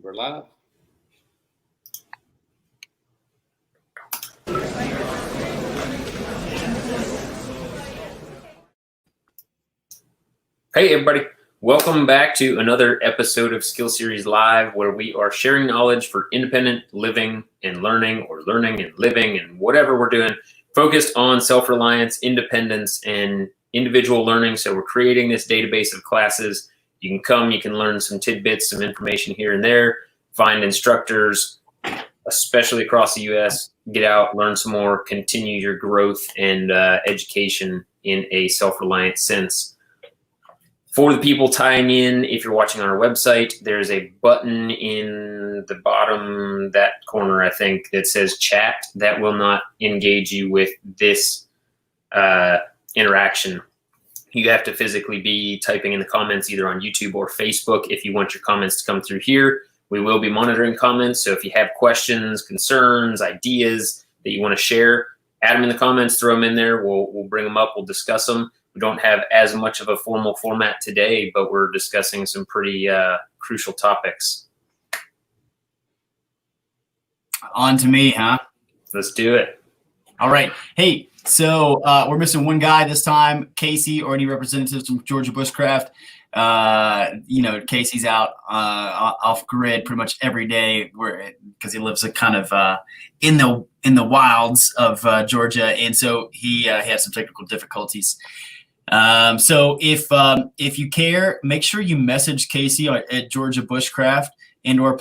We're live. Hey, everybody. Welcome back to another episode of Skill Series Live, where we are sharing knowledge for independent living and learning, or learning and living and whatever we're doing, focused on self-reliance, independence, and individual learning. So we're creating this database of classes. You can come, you can learn some tidbits, some information here and there, find instructors, especially across the U.S., get out, learn some more, continue your growth and education in a self-reliant sense. For the people tying in, if you're watching on our website, there's a button in the bottom, that corner, I think, that says chat. That will not engage you with this interaction. You have to physically be typing in the comments either on YouTube or Facebook if you want your comments to come through here. We will be monitoring comments, so if you have questions, concerns, ideas that you want to share, add them in the comments, throw them in there. We'll bring them up, we'll discuss them. We don't have as much of a formal format today, but we're discussing some pretty crucial topics. On to me, huh? Let's do it. All right. Hey, so we're missing one guy this time, Casey, or any representatives from Georgia Bushcraft. Casey's out off grid pretty much every day because he lives kind of in the wilds of Georgia, and so he has some technical difficulties. So if you care, make sure you message Casey at Georgia Bushcraft and/or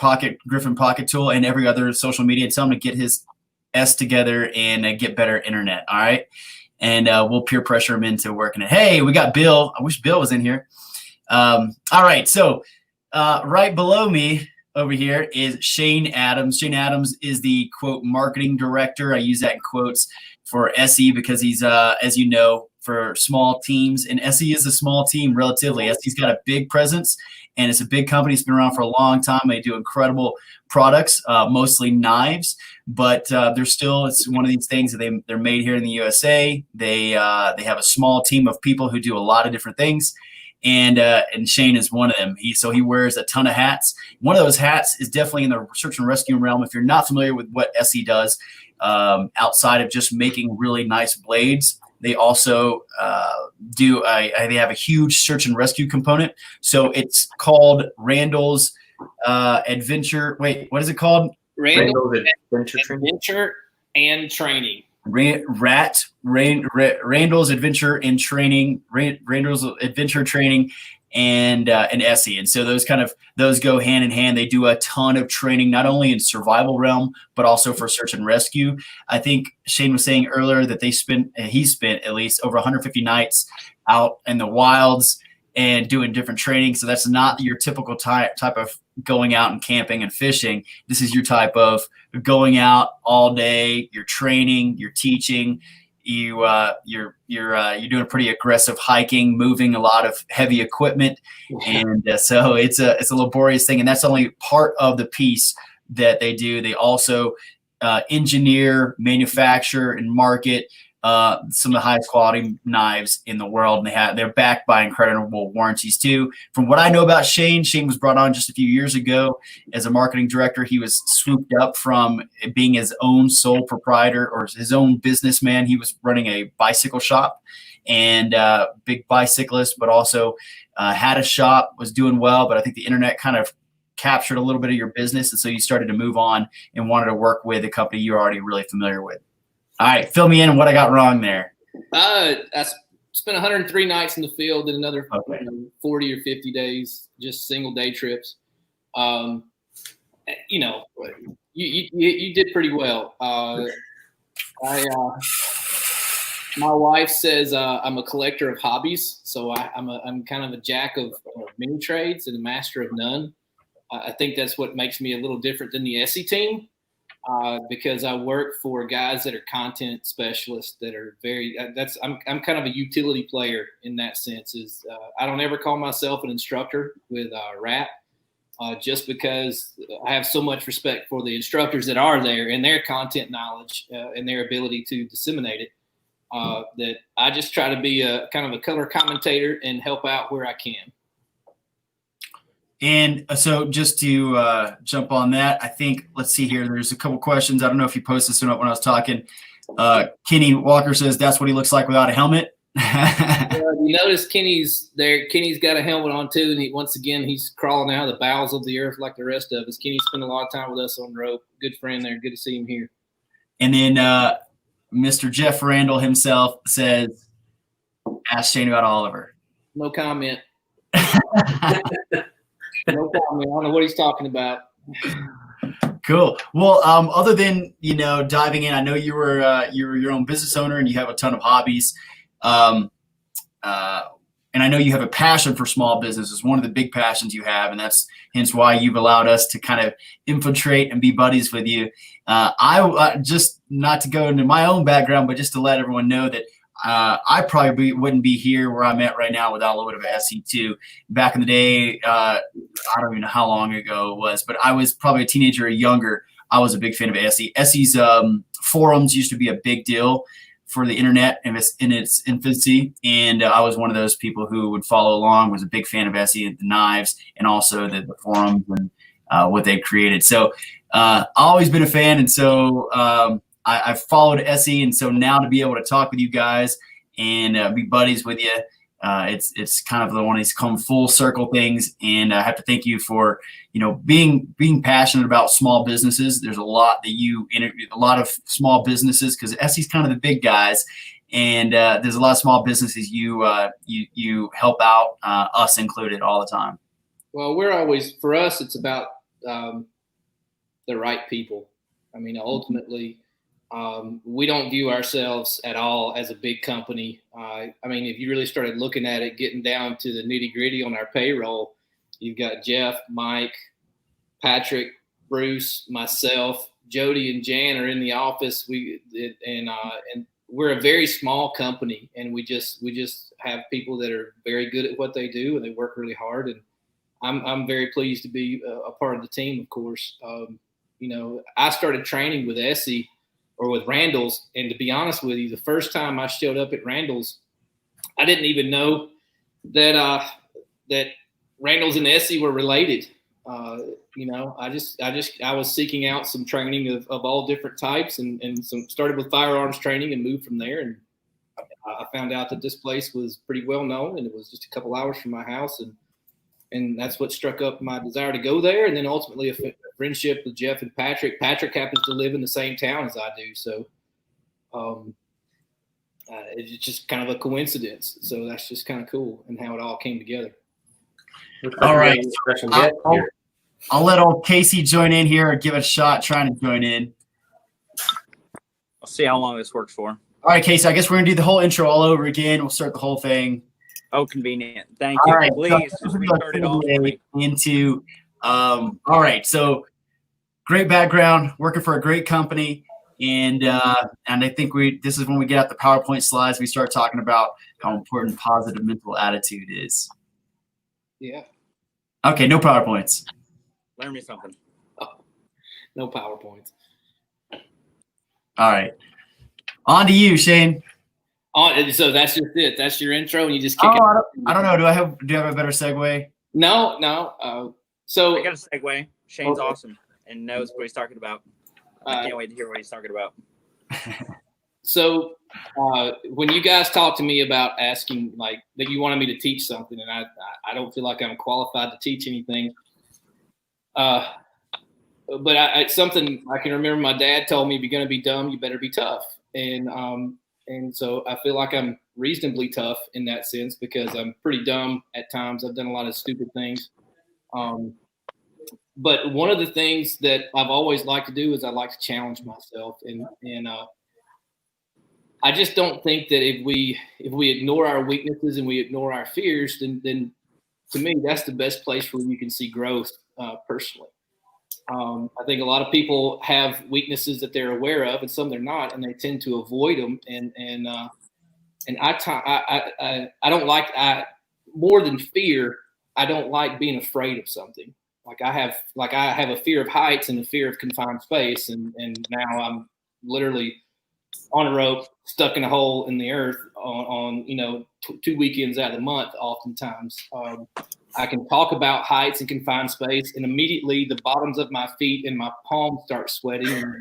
Griffin Pocket Tool and every other social media. Tell him to get his S together and get better internet. All right, and we'll peer pressure him into working it. Hey, we got Bill. I wish Bill was in here. All right, so right below me over here is Shane Adams. Shane Adams is the, quote, marketing director. I use that in quotes for SE because he's, as you know, for small teams. And SE is a small team relatively. SE's got a big presence, and it's a big company. It's been around for a long time. They do incredible products, mostly knives. But it's one of these things that they're made here in the USA. They have a small team of people who do a lot of different things. And Shane is one of them. He wears a ton of hats. One of those hats is definitely in the search and rescue realm. If you're not familiar with what SE does, outside of just making really nice blades, they also they have a huge search and rescue component. So it's called Randall's Adventure. Wait, what is it called? Randall's Adventure and Training. Randall's Adventure and Training, Randall's Adventure Training, and SE. And so those go hand in hand. They do a ton of training, not only in survival realm, but also for search and rescue. I think Shane was saying earlier that he spent at least over 150 nights out in the wilds and doing different training. So that's not your typical type of going out and camping and fishing. This is your type of going out all day. You're training, you're teaching, you're doing pretty aggressive hiking, moving a lot of heavy equipment, and so it's a laborious thing. And that's only part of the piece that they do. They also engineer, manufacture, and market some of the highest quality knives in the world, and they're backed by incredible warranties too. From what I know about Shane was brought on just a few years ago as a marketing director. He was swooped up from being his own sole proprietor or his own businessman. He was running a bicycle shop and big bicyclist, but also had a shop, was doing well, but I think the internet kind of captured a little bit of your business, and so you started to move on and wanted to work with a company you're already really familiar with. All right, fill me in on what I got wrong there. I spent 103 nights in the field and another 40 or 50 days, just single day trips. You did pretty well. My wife says I'm a collector of hobbies, so I'm kind of a jack of many trades and a master of none. I think that's what makes me a little different than the SE team. Because I work for guys that are content specialists that are I'm kind of a utility player in that sense. I don't ever call myself an instructor with RAP, just because I have so much respect for the instructors that are there and their content knowledge and their ability to disseminate it. That I just try to be a kind of a color commentator and help out where I can. And so just to jump on that, I think, let's see here. There's a couple questions. I don't know if you posted this or not when I was talking. Kenny Walker says that's what he looks like without a helmet. You notice Kenny's there. Kenny's got a helmet on too, and once again he's crawling out of the bowels of the earth like the rest of us. Kenny spent a lot of time with us on the rope. Good friend there. Good to see him here. And then Mr. Jeff Randall himself says, "Ask Shane about Oliver." No comment. No comment. I don't know what he's talking about. Cool. Well, other than diving in, I know you're your own business owner and you have a ton of hobbies. And I know you have a passion for small business. It's one of the big passions you have, and that's hence why you've allowed us to kind of infiltrate and be buddies with you. I just not to go into my own background, but just to let everyone know that I probably wouldn't be here where I'm at right now without a little bit of SE2. Back in the day, I don't even know how long ago it was, but I was probably a teenager or younger. I was a big fan of SE. SE's forums used to be a big deal for the internet in its infancy, and I was one of those people who would follow along, was a big fan of SE and the knives, and also the forums and what they created. So I've always been a fan, and so I've followed SE, and so now to be able to talk with you guys and be buddies with you, it's kind of one of these come full circle things, and I have to thank you for being passionate about small businesses. There's a lot that you interview, a lot of small businesses, because SE's kind of the big guys, and there's a lot of small businesses you help out, us included, all the time. Well, we're always, for us, it's about the right people. I mean, ultimately, we don't view ourselves at all as a big company. I mean, if you really started looking at it, getting down to the nitty gritty on our payroll, you've got Jeff, Mike, Patrick, Bruce, myself, Jody, and Jan are in the office. And we're a very small company, and we just have people that are very good at what they do, and they work really hard. And I'm very pleased to be a part of the team, of course. I started training with ESEE or with Randall's, and to be honest with you, the first time I showed up at Randall's, I didn't even know that that Randall's and ESEE were related. I was seeking out some training of all different types, and started with firearms training and moved from there. And I found out that this place was pretty well known, and it was just a couple hours from my house, and that's what struck up my desire to go there. And then ultimately a friendship with Jeff and Patrick. Patrick happens to live in the same town as I do, so it's just kind of a coincidence. So that's just kind of cool, and how it all came together. All right, I'll let old Casey join in here or give it a shot trying to join in. I'll see how long this works for. All right, Casey, I guess we're gonna do the whole intro all over again. We'll start the whole thing. Oh, convenient. Thank you. All right, please so just restart it all for me. Into all right, so great background, working for a great company, and I think this is when we get out the PowerPoint slides, we start talking about how important positive mental attitude is. Yeah. Okay, no PowerPoints. Learn me something. Oh, no PowerPoints. All right, on to you, Shane. So that's just it. That's your intro, and you just kick it. I don't know. Do I have a better segue? No. So I got a segue. Shane's awesome and knows what he's talking about. I can't wait to hear what he's talking about. So when you guys talked to me about asking, like, that you wanted me to teach something, and I don't feel like I'm qualified to teach anything. But it's something I can remember my dad told me, if you're going to be dumb, you better be tough. And so I feel like I'm reasonably tough in that sense, because I'm pretty dumb at times. I've done a lot of stupid things. But one of the things that I've always liked to do is I like to challenge myself. And I just don't think that if we ignore our weaknesses and we ignore our fears, then to me, that's the best place where you can see growth personally. I think a lot of people have weaknesses that they're aware of, and some they're not, and they tend to avoid them. And I don't like, more than fear, I don't like being afraid of something. Like I have a fear of heights and a fear of confined space, and now I'm literally on a rope, stuck in a hole in the earth on 2 weekends out of the month, oftentimes. I can talk about heights and confined space, and immediately the bottoms of my feet and my palms start sweating, and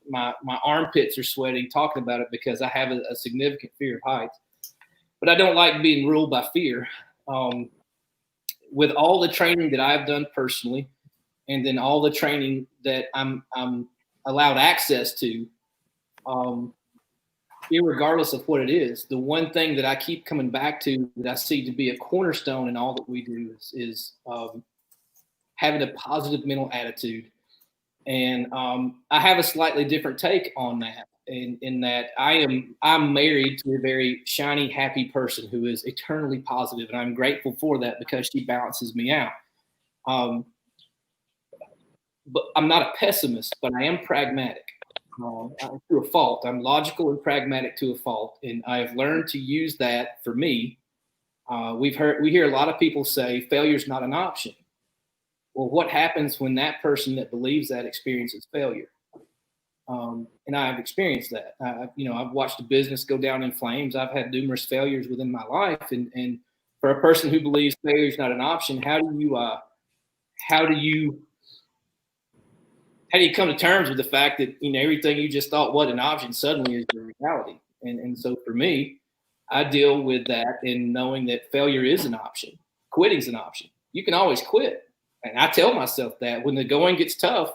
my armpits are sweating talking about it because I have a significant fear of heights. But I don't like being ruled by fear. With all the training that I've done personally, and then all the training that I'm allowed access to, irregardless of what it is, the one thing that I keep coming back to that I see to be a cornerstone in all that we do is having a positive mental attitude. And I have a slightly different take on that, in that I'm married to a very shiny, happy person who is eternally positive, and I'm grateful for that because she balances me out. But I'm not a pessimist, but I am pragmatic. To a fault. I'm logical and pragmatic to a fault, and I've learned to use that for me. We hear a lot of people say failure is not an option. Well, what happens when that person that believes that experiences failure? And I've experienced that. I've watched a business go down in flames. I've had numerous failures within my life, and for a person who believes failure is not an option, how do you come to terms with the fact that everything you just thought wasn't an option suddenly is your reality? And so for me, I deal with that in knowing that failure is an option. Quitting's an option. You can always quit. And I tell myself that when the going gets tough,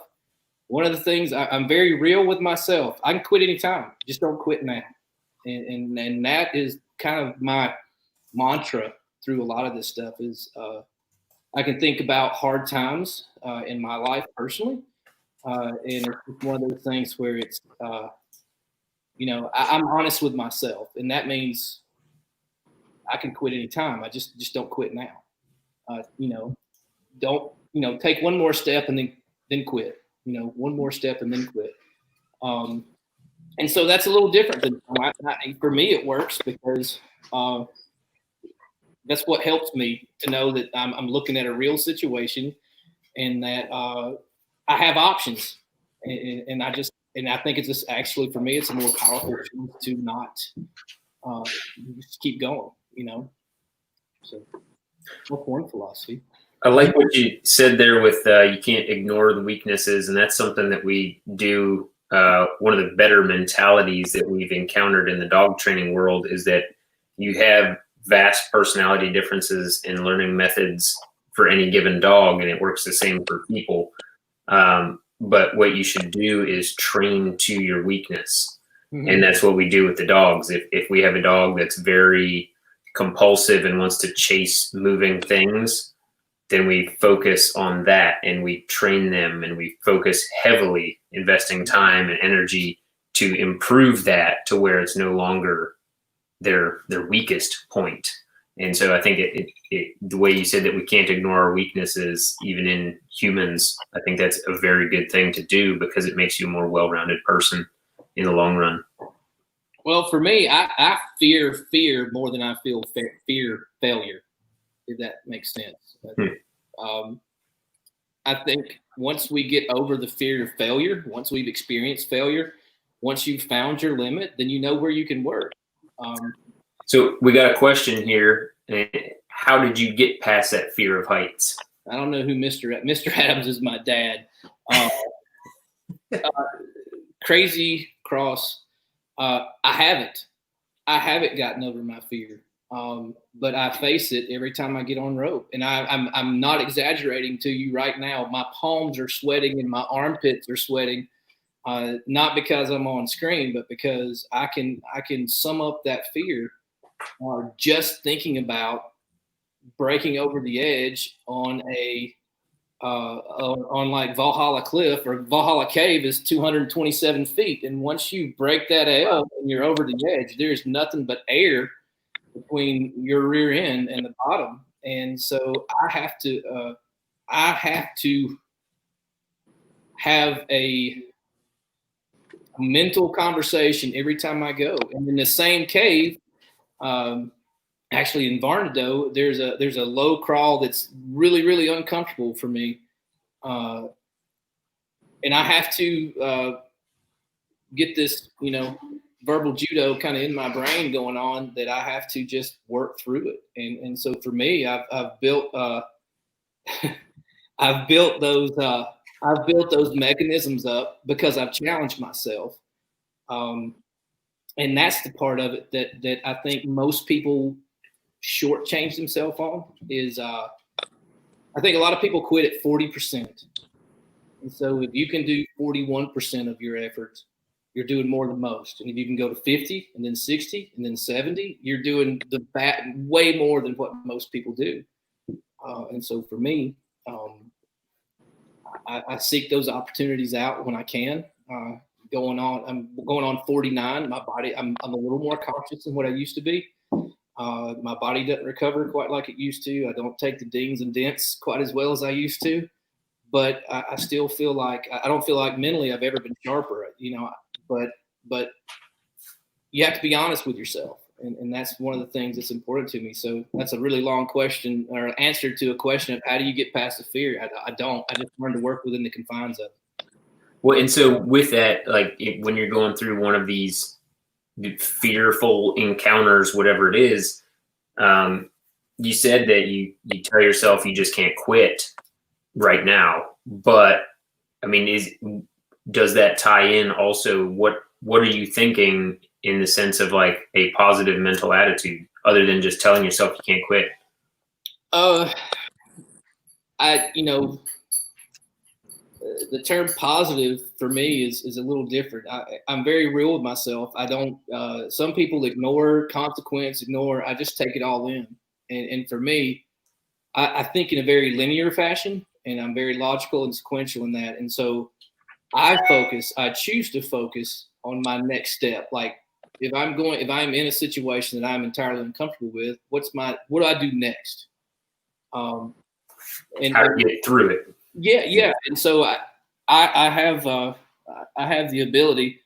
one of the things I'm very real with myself. I can quit anytime. Just don't quit now. And that is kind of my mantra through a lot of this stuff is I can think about hard times in my life personally. And it's one of those things where it's, I'm honest with myself, and that means I can quit anytime. I just don't quit now. Don't take one more step and then quit. One more step and then quit. And so that's a little different than for me. It works because that's what helps me to know that I'm looking at a real situation and that I have options, and I think it's just actually for me, it's a more powerful choice to not just keep going, So what's one philosophy? I like what you said there with you can't ignore the weaknesses, and that's something that we do. One of the better mentalities that we've encountered in the dog training world is that you have vast personality differences in learning methods for any given dog, and it works the same for people. But what you should do is train to your weakness. Mm-hmm. And that's what we do with the dogs. If we have a dog that's very compulsive and wants to chase moving things, then we focus on that and we train them and we focus heavily investing time and energy to improve that to where it's no longer their weakest point. And so I think the way you said that we can't ignore our weaknesses, even in humans, I think that's a very good thing to do because it makes you a more well-rounded person in the long run. Well, for me, I fear more than I fear failure, if that makes sense. I think once we get over the fear of failure, once we've experienced failure, once you've found your limit, then you know where you can work. So we got a question here. How did you get past that fear of heights? I don't know who Mr. Adams is. My dad. Crazy cross. I haven't gotten over my fear. But I face it every time I get on rope, and I'm not exaggerating to you right now. My palms are sweating and my armpits are sweating, not because I'm on screen, but because I can sum up that fear just thinking about breaking over the edge on on like Valhalla Cliff or Valhalla Cave is 227 feet, and once you break that L and you're over the edge, there's nothing but air between your rear end and the bottom. And so I have to have a mental conversation every time I go. And in the same cave, actually in Varnado, there's a low crawl that's really, really uncomfortable for me. And I have to get this, verbal judo kind of in my brain going on that I have to just work through it. And so for me, I've built I've built those mechanisms up because I've challenged myself. And that's the part of it that I think most people shortchange themselves on is I think a lot of people quit at 40%. And so if you can do 41% of your efforts, you're doing more than most. And if you can go to 50 and then 60 and then 70, you're doing way more than what most people do. And so for me, I seek those opportunities out when I can. I'm going on 49. My body, I'm a little more cautious than what I used to be. My body doesn't recover quite like it used to. I don't take the dings and dents quite as well as I used to. But I still feel like I don't feel like mentally I've ever been sharper, but you have to be honest with yourself. And that's one of the things that's important to me. So that's a really long question or answer to a question of how do you get past the fear? I don't. I just learn to work within the confines of it. Well, and so with that, like when you're going through one of these fearful encounters, whatever it is, you said that you tell yourself you just can't quit right now. But I mean, does that tie in also? What are you thinking in the sense of like a positive mental attitude other than just telling yourself you can't quit? The term positive for me is a little different. I'm very real with myself. I don't, some people ignore consequence, I just take it all in. And for me, I think in a very linear fashion, and I'm very logical and sequential in that. And so I choose to focus on my next step. Like if I'm in a situation that I'm entirely uncomfortable with, what do I do next? And how to get through it. Yeah. And so I have the ability,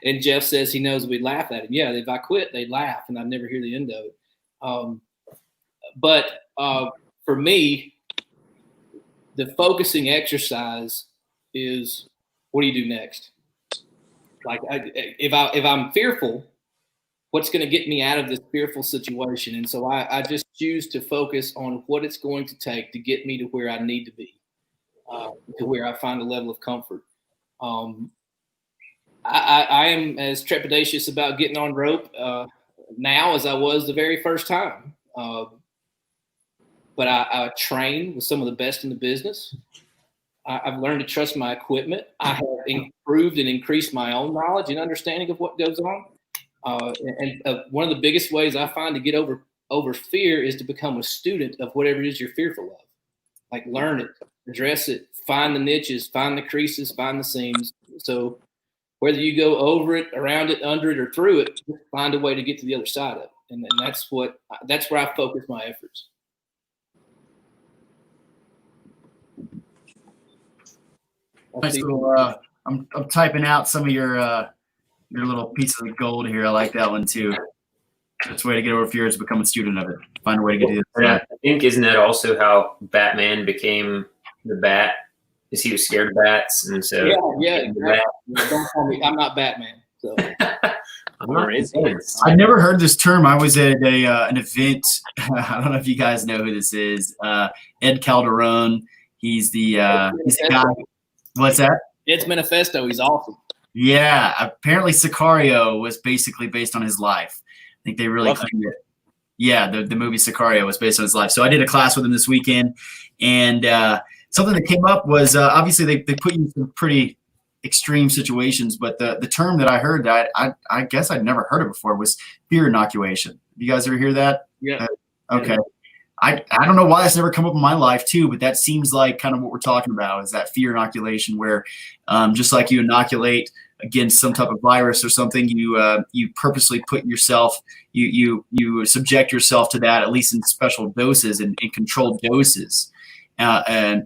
and Jeff says he knows we laugh at him. Yeah, if I quit, they laugh, and I never hear the end of it. But for me, the focusing exercise is, what do you do next? Like if I'm fearful, what's going to get me out of this fearful situation? And so I just choose to focus on what it's going to take to get me to where I need to be, to where I find a level of comfort. I am as trepidatious about getting on rope now as I was the very first time. But I train with some of the best in the business. I've learned to trust my equipment. I have improved and increased my own knowledge and understanding of what goes on. One of the biggest ways I find to get over fear is to become a student of whatever it is you're fearful of. Like learn it, address it, find the niches, find the creases, find the seams. So whether you go over it, around it, under it, or through it, find a way to get to the other side of it. And that's where I focus my efforts. Nice little, I'm typing out some of your little pieces of gold here. I like that one too. That's the way to get over fear is to become a student of it. Find a way to get to the other side. I think, isn't that also how Batman became the Bat? Because he was scared of bats, and so yeah. Don't call me. I'm not Batman. So I've never heard this term. I was at an event. I don't know if you guys know who this is. Ed Calderon. He's the guy. What's that? It's Manifesto. He's awesome. Yeah. Apparently, Sicario was basically based on his life. I think they really claimed it. Yeah, the movie Sicario was based on his life. So I did a class with him this weekend, and something that came up was obviously they put you in some pretty extreme situations, but the term that I heard that I guess I'd never heard it before was fear inoculation. You guys ever hear that? Yeah. Okay. I don't know why that's never come up in my life too, but that seems like kind of what we're talking about is that fear inoculation where just like you inoculate against some type of virus or something, you purposely put yourself, you subject yourself to that, at least in special doses and in controlled doses. And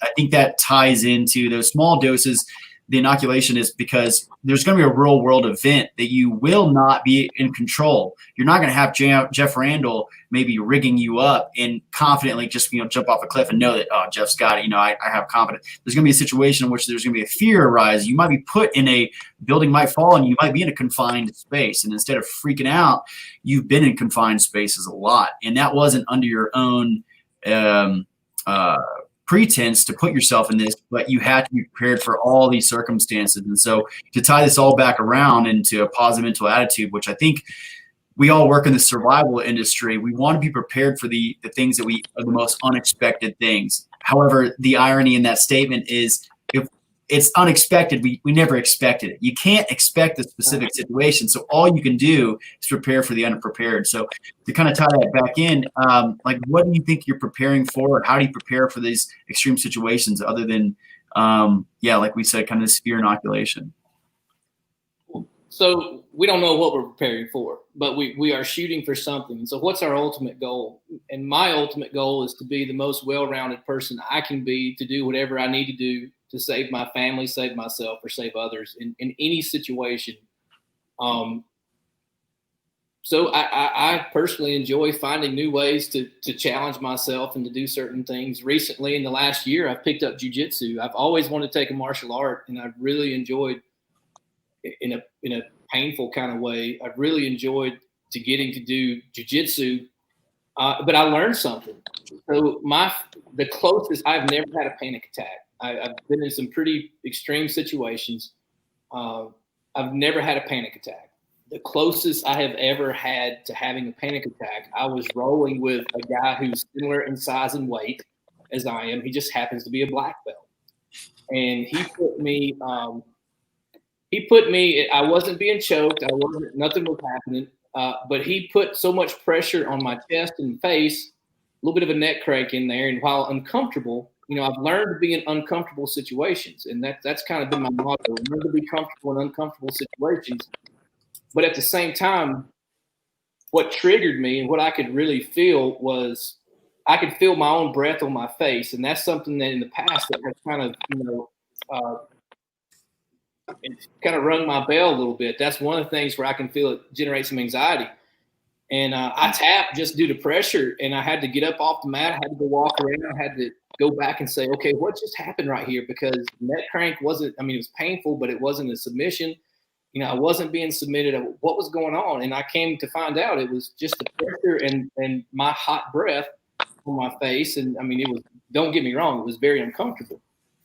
I think that ties into those small doses. The inoculation is because there's going to be a real world event that you will not be in control. You're not going to have Jeff Randall maybe rigging you up and confidently just jump off a cliff and know that, oh, Jeff's got it. I have confidence. There's going to be a situation in which there's going to be a fear arise. You might be put in a building might fall and you might be in a confined space. And instead of freaking out, you've been in confined spaces a lot. And that wasn't under your own pretense to put yourself in this, but you have to be prepared for all these circumstances. And so to tie this all back around into a positive mental attitude, which I think we all work in the survival industry, we want to be prepared for the things that we are the most unexpected things. However, the irony in that statement is if it's unexpected, we never expected it. You can't expect the specific situation. So all you can do is prepare for the unprepared. So to kind of tie that back in, like what do you think you're preparing for? Or how do you prepare for these extreme situations other than, like we said, kind of this fear inoculation? So we don't know what we're preparing for, but we are shooting for something. So what's our ultimate goal? And my ultimate goal is to be the most well-rounded person I can be, to do whatever I need to do to save my family, save myself, or save others in any situation. So I personally enjoy finding new ways to challenge myself and to do certain things. Recently, in the last year, I've picked up jiu-jitsu. I've always wanted to take a martial art, and I've really enjoyed, in a painful kind of way, I've really enjoyed getting to do jiu-jitsu, but I learned something. So the closest, I've never had a panic attack. I've been in some pretty extreme situations. I've never had a panic attack. The closest I have ever had to having a panic attack, I was rolling with a guy who's similar in size and weight as I am. He just happens to be a black belt. And he put me, I wasn't being choked. Nothing was happening. But he put so much pressure on my chest and face, a little bit of a neck crank in there. And while uncomfortable, I've learned to be in uncomfortable situations. And that's kind of been my motto: learn to be comfortable in uncomfortable situations. But at the same time, what triggered me and what I could really feel was I could feel my own breath on my face. And that's something that in the past that has kind of, it's kind of rung my bell a little bit. That's one of the things where I can feel it generate some anxiety. And I tapped just due to pressure, and I had to get up off the mat. I had to go walk around. I had to go back and say, okay, what just happened right here? Because neck crank wasn't, it was painful, but it wasn't a submission. I wasn't being submitted. What was going on? And I came to find out it was just the pressure and my hot breath on my face. And it was, don't get me wrong, it was very uncomfortable,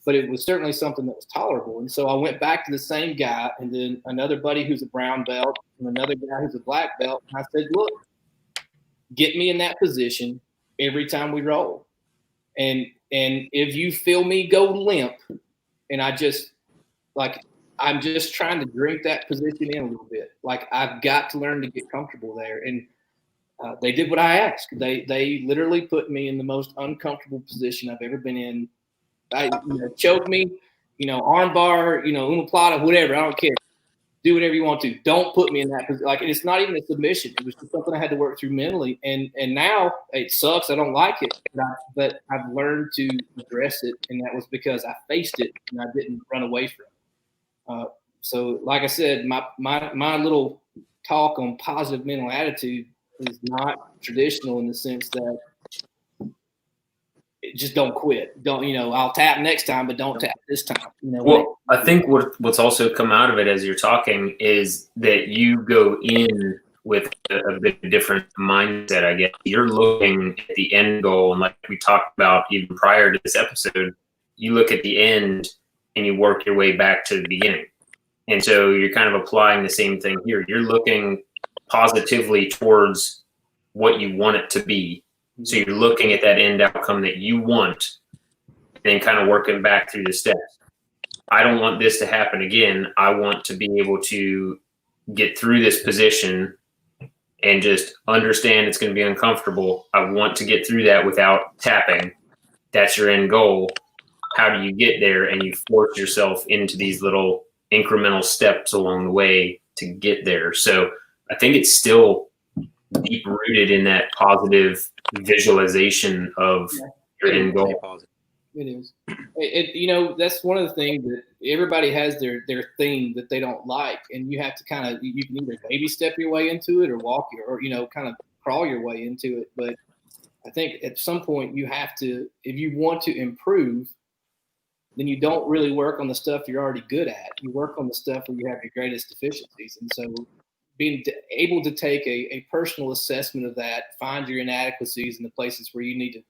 but it was certainly something that was tolerable. And so I went back to the same guy, and then another buddy who's a brown belt and another guy who's a black belt. And I said, look, get me in that position every time we roll. And if you feel me go limp, and I'm just trying to drink that position in a little bit. Like, I've got to learn to get comfortable there. And they did what I asked. They literally put me in the most uncomfortable position I've ever been in. Choke me, arm bar, umaplata, whatever. I don't care. Do whatever you want to. Don't put me in that position. Like, it's not even a submission. It was just something I had to work through mentally. And now it sucks. I don't like it, but I've learned to address it. And that was because I faced it and I didn't run away from it. So like I said, my little talk on positive mental attitude is not traditional in the sense that just don't quit. Don't, I'll tap next time, but don't tap this time. Well, I think what's also come out of it as you're talking is that you go in with a bit different mindset, I guess. You're looking at the end goal, and like we talked about even prior to this episode, you look at the end and you work your way back to the beginning. And so you're kind of applying the same thing here. You're looking positively towards what you want it to be. So you're looking at that end outcome that you want and then kind of working back through the steps. I don't want this to happen again. I want to be able to get through this position and just understand it's going to be uncomfortable. I want to get through that without tapping. That's your end goal. How do you get there? And you force yourself into these little incremental steps along the way to get there. So I think it's still deep rooted in that positive visualization of your end goal. It is. That's one of the things that everybody has their thing that they don't like, and you have to you can either baby step your way into it or walk or kind of crawl your way into it. But I think at some point you have to, if you want to improve, then you don't really work on the stuff you're already good at. You work on the stuff where you have your greatest deficiencies. And so being able to take a personal assessment of that, find your inadequacies and the places where you need to,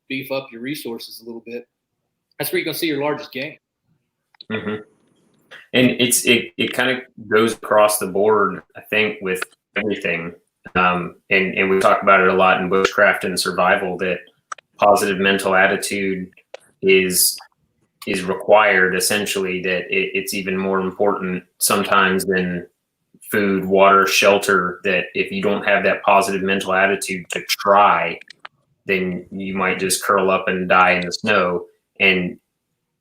beef up your resources a little bit, that's where you're going to see your largest gain. Mm-hmm. And it kind of goes across the board, I think, with everything. And we talk about it a lot in bushcraft and survival, that positive mental attitude is required, essentially, that it's even more important sometimes than food, water, shelter, that if you don't have that positive mental attitude to try, then you might just curl up and die in the snow. And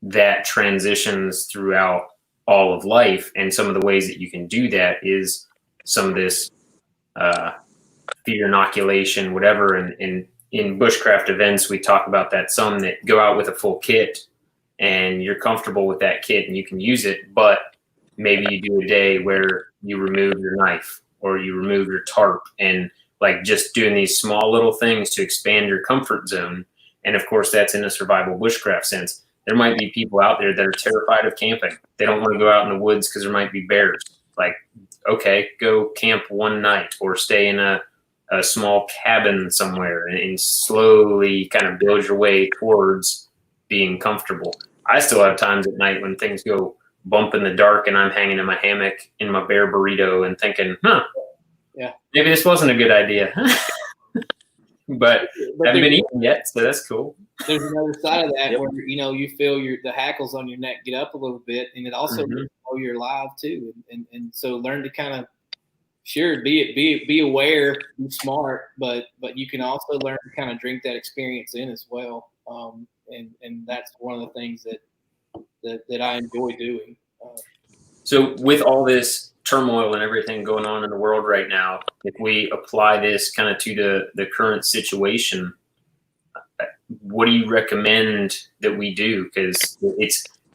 that transitions throughout all of life. And some of the ways that you can do that is some of this fear inoculation, whatever. And in bushcraft events, we talk about that some, that go out with a full kit and you're comfortable with that kit and you can use it, but maybe you do a day where you remove your knife or you remove your tarp, and like just doing these small little things to expand your comfort zone. And of course, that's in a survival bushcraft sense. There might be people out there that are terrified of camping. They don't want to go out in the woods because there might be bears. Like, okay, go camp one night or stay in a small cabin somewhere and slowly kind of build your way towards being comfortable. I still have times at night when things go bump in the dark and I'm hanging in my hammock in my bear burrito and thinking, yeah, maybe this wasn't a good idea. but I haven't been eaten yet, so that's cool. There's another side of that where, you know, you feel the hackles on your neck get up a little bit, and it also know you're alive too. And so learn to kind of, sure, be aware, be smart, but you can also learn to kind of drink that experience in as well. And that's one of the things that I enjoy doing. So with all this turmoil and everything going on in the world right now, if we apply this kind of to the current situation, what do you recommend that we do? Because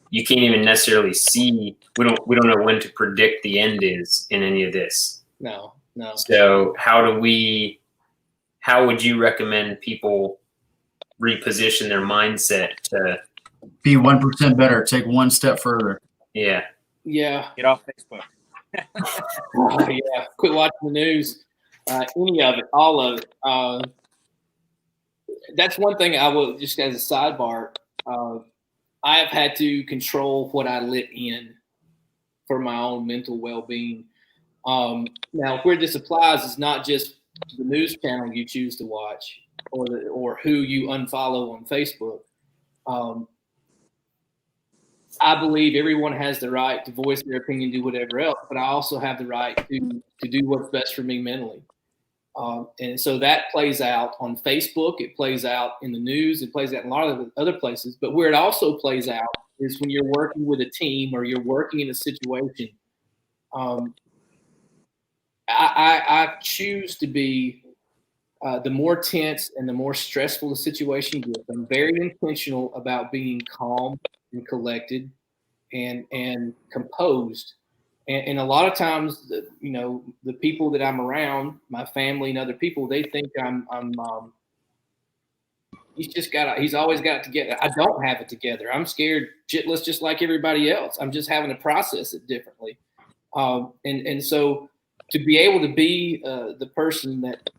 you can't even necessarily see. We don't know when to predict the end is in any of this. No. So how would you recommend people reposition their mindset to be 1% better, take one step further? Yeah. Get off Facebook. Yeah. Quit watching the news. Any of it, all of it. That's one thing I will, just as a sidebar, I have had to control what I let in for my own mental well-being. Now, where this applies is not just the news channel you choose to watch or who you unfollow on Facebook. I believe everyone has the right to voice their opinion, do whatever else, but I also have the right to do what's best for me mentally. And so that plays out on Facebook. It plays out in the news. It plays out in a lot of other places. But where it also plays out is when you're working with a team or you're working in a situation. I choose to be the more tense and the more stressful the situation gets. I'm very intentional about being calm and collected and composed. And a lot of times, you know, the people that I'm around, my family and other people, they think he's always got it together. I don't have it together. I'm scared shitless just like everybody else. I'm just having to process it differently. And so to be able to be the person that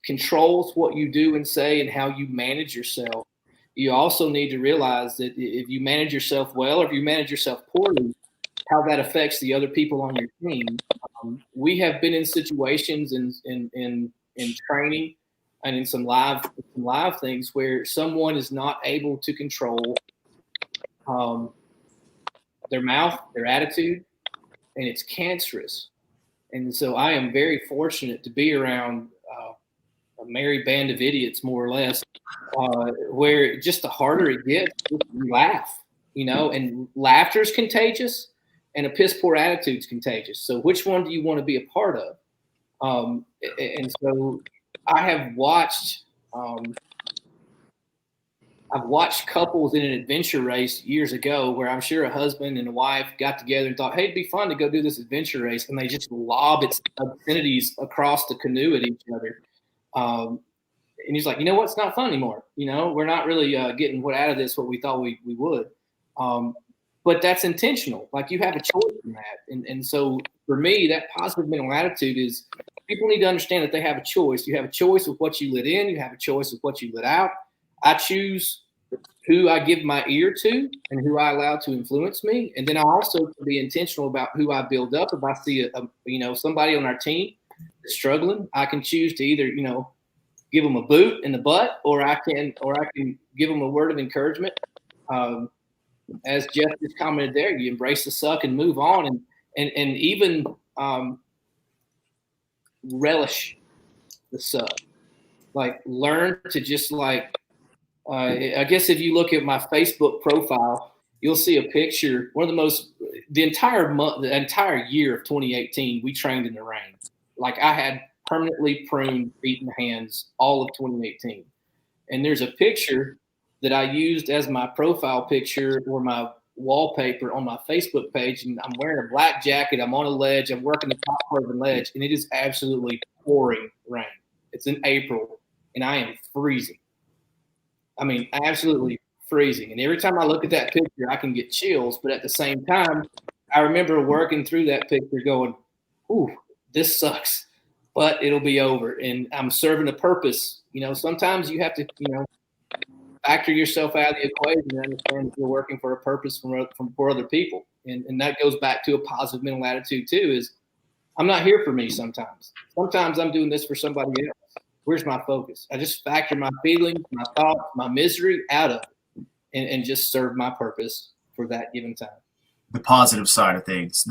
controls what you do and say and how you manage yourself, you also need to realize that if you manage yourself well or if you manage yourself poorly, how that affects the other people on your team. We have been in situations in training and in some live things where someone is not able to control their mouth, their attitude, and it's cancerous. And so I am very fortunate to be around a merry band of idiots, more or less, where just the harder it gets, you laugh, you know, and laughter is contagious and a piss poor attitude is contagious. So which one do you want to be a part of? And so I have watched, I've watched couples in an adventure race years ago where I'm sure a husband and a wife got together and thought, hey, it'd be fun to go do this adventure race. And they just lob its obscenities across the canoe at each other. And he's like, you know what? It's not fun anymore. You know, we're not really getting out of this what we thought we would. but that's intentional. Like you have a choice in that. And so for me, that positive mental attitude is people need to understand that they have a choice. You have a choice with what you let in. You have a choice with what you let out. I choose who I give my ear to and who I allow to influence me. And then I also can be intentional about who I build up. If I see somebody on our team that's struggling, I can choose to either, give them a boot in the butt, or I can give them a word of encouragement. As Jeff just commented there, you embrace the suck and move on, and even relish the suck. Like learn to just I guess if you look at my Facebook profile, you'll see a picture. The entire year of 2018, we trained in the rain. Like I had permanently pruned feet and hands all of 2018. And there's a picture that I used as my profile picture or my wallpaper on my Facebook page. And I'm wearing a black jacket. I'm on a ledge. I'm working the top part of the ledge. And it is absolutely pouring rain. It's in April and I am freezing. I mean, absolutely freezing. And every time I look at that picture, I can get chills. But at the same time, I remember working through that picture going, ooh, this sucks, but it'll be over. And I'm serving a purpose. Sometimes you have to, factor yourself out of the equation and understand that you're working for a purpose for other people. And that goes back to a positive mental attitude too, is I'm not here for me sometimes. Sometimes I'm doing this for somebody else. Where's my focus? I just factor my feelings, my thoughts, my misery out of it and just serve my purpose for that given time. The positive side of things,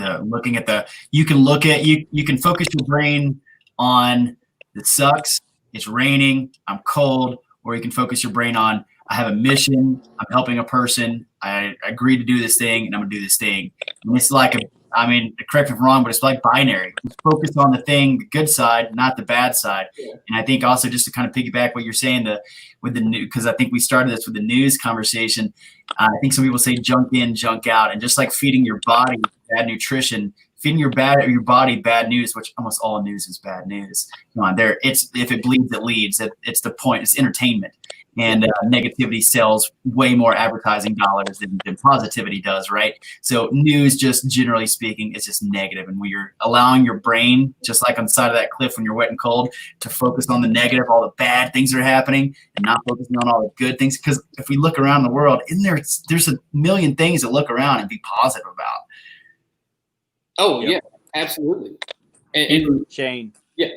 you can focus your brain on it sucks, it's raining, I'm cold, or you can focus your brain on I have a mission, I'm helping a person, I agreed to do this thing, and I'm gonna do this thing. And it's correct me if I'm wrong, but it's like binary. Just focus on the good side, not the bad side. Yeah. And I think also just to kind of piggyback what you're saying with the news, because I think we started this with the news conversation. I think some people say junk in, junk out, and just like feeding your body bad nutrition, feeding your body bad news, which almost all news is bad news. Come on, if it bleeds, it leads. It's the point. It's entertainment. And negativity sells way more advertising dollars than positivity does, right? So news, just generally speaking, is just negative. And when you're allowing your brain, just like on the side of that cliff when you're wet and cold, to focus on the negative, all the bad things that are happening, and not focusing on all the good things. Because if we look around the world, there's a million things to look around and be positive about. Oh, yep. Yeah, absolutely. And Shane. Yeah.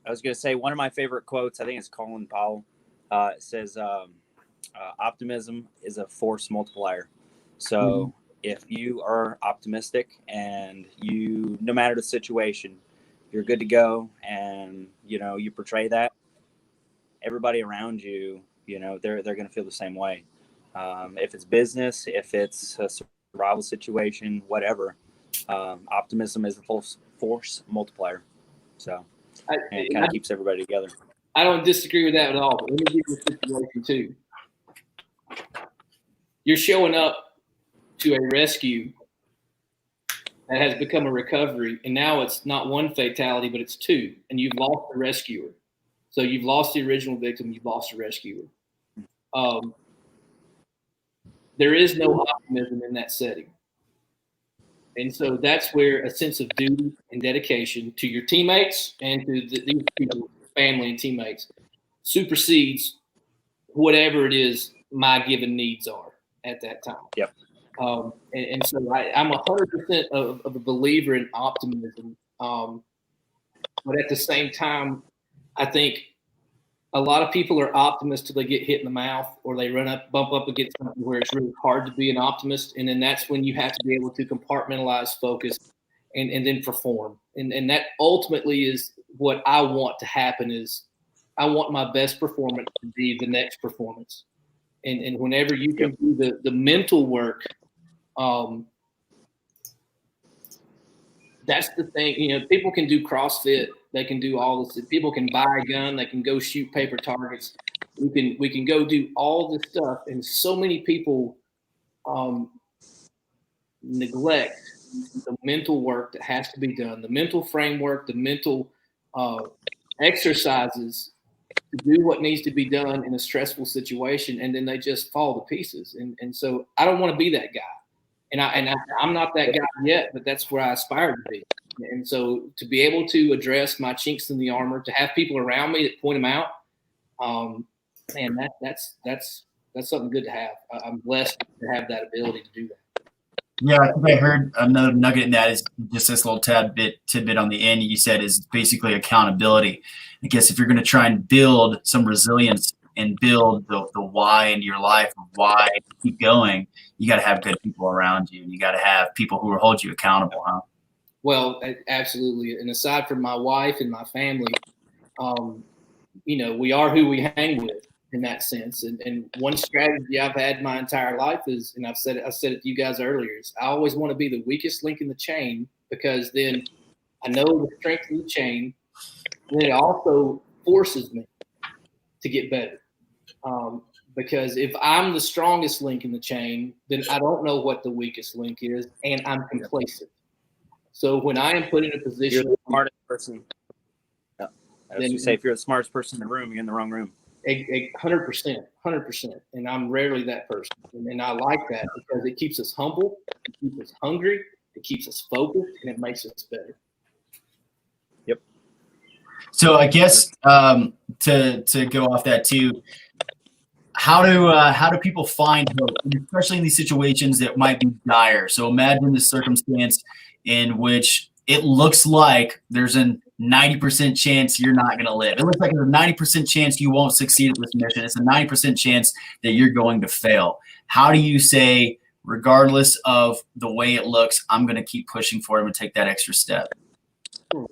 I was going to say one of my favorite quotes, I think it's Colin Powell. It says, optimism is a force multiplier. So if you are optimistic and no matter the situation, you're good to go, and, you portray that, everybody around you, they're going to feel the same way. If it's business, if it's a survival situation, whatever, optimism is a force multiplier. So it kind of keeps everybody together. I don't disagree with that at all. But let me give you a situation too. You're showing up to a rescue that has become a recovery, and now it's not one fatality, but it's two, and you've lost the rescuer. So you've lost the original victim, you've lost the rescuer. There is no optimism in that setting. And so that's where a sense of duty and dedication to your teammates and to these people, family and teammates, supersedes whatever it is my given needs are at that time. Yep. And so I'm 100% of a believer in optimism. But at the same time, I think a lot of people are optimists till they get hit in the mouth, or they bump up against something where it's really hard to be an optimist. And then that's when you have to be able to compartmentalize, focus, and then perform. And that ultimately is what I want to happen. Is I want my best performance to be the next performance. And whenever you can do the mental work, that's the thing. People can do CrossFit. They can do all this. People can buy a gun. They can go shoot paper targets. We can go do all this stuff. And so many people neglect the mental work that has to be done, the mental framework, the mental exercises to do what needs to be done in a stressful situation, and then they just fall to pieces. And so I don't want to be that guy. I'm not that guy yet, but that's where I aspire to be. And so to be able to address my chinks in the armor, to have people around me that point them out, man, that's something good to have. I'm blessed to have that ability to do that. Yeah, I think I heard another nugget in that is just this little tidbit on the end you said is basically accountability. I guess if you're going to try and build some resilience and build the why in your life, why keep going, you got to have good people around you, and you got to have people who will hold you accountable, huh? Well, absolutely. And aside from my wife and my family, we are who we hang with in that sense. And one strategy I've had my entire life is, and I said it to you guys earlier, is I always want to be the weakest link in the chain, because then I know the strength of the chain, and it also forces me to get better. Because if I'm the strongest link in the chain, then I don't know what the weakest link is, and I'm complacent. So when I am put in a position, you're the smartest person. Yeah. As you say, if you're the smartest person in the room, you're in the wrong room. 100%. And I'm rarely that person. And I like that because it keeps us humble, it keeps us hungry, it keeps us focused, and it makes us better. Yep. So I guess to go off that too, how do people find hope, especially in these situations that might be dire? So imagine the circumstance in which it looks like there's a 90% chance you're not going to live. It looks like there's a 90% chance you won't succeed at this mission. It's a 90% chance that you're going to fail. How do you say, regardless of the way it looks, I'm going to keep pushing for it and take that extra step? I'm